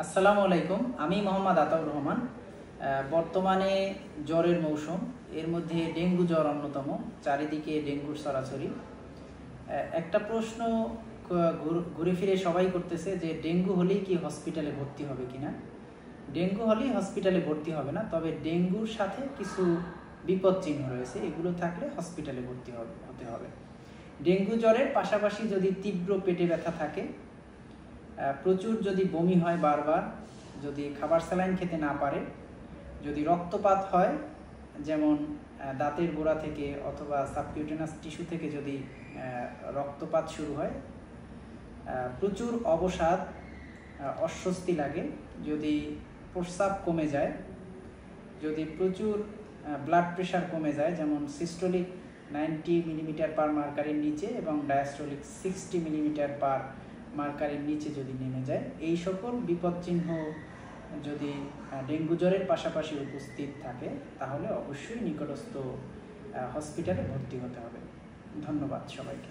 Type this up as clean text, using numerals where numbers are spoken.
আসসালামু আলাইকুম। আমি মোহাম্মদ আতাউর রহমান। বর্তমানে জ্বরের মৌসুম, এর মধ্যে ডেঙ্গু জ্বর অন্যতম। চারিদিকে ডেঙ্গুর ছড়াছড়ি। একটা প্রশ্ন ঘুরে ফিরে সবাই করতেছে যে ডেঙ্গু হলেই কি হসপিটালে ভর্তি হবে কিনা। ডেঙ্গু হলেই হসপিটালে ভর্তি হবে না, তবে ডেঙ্গুর সাথে কিছু বিপদ চিহ্ন রয়েছে, এগুলো থাকলে হসপিটালে ভর্তি হতে হবে। ডেঙ্গু জ্বরের পাশাপাশি যদি তীব্র পেটে ব্যথা থাকে, প্রচুর যদি বমি হয় বারবার, যদি খাবার স্যালাইন খেতে না পারে, যদি রক্তপাত হয়, যেমন দাঁতের গোড়া থেকে অথবা সাবকিউটেনাস টিস্যু থেকে যদি রক্তপাত শুরু হয়, প্রচুর অবসাদ, অস্বস্তি লাগে, যদি প্রস্রাব কমে যায়, যদি প্রচুর ব্লাড প্রেশার কমে যায়, যেমন সিস্টোলিক 90 মিলিমিটার পার মার্কারের নিচে এবং ডায়াস্টোলিক 60 মিলিমিটার পার মার্কারের নিচে যদি নেমে যায়, এই সকল বিপদ চিহ্ন যদি ডেঙ্গু জ্বরের পাশাপাশি উপস্থিত থাকে, তাহলে অবশ্যই নিকটস্থ হসপিটালে ভর্তি হতে হবে। ধন্যবাদ সবাইকে।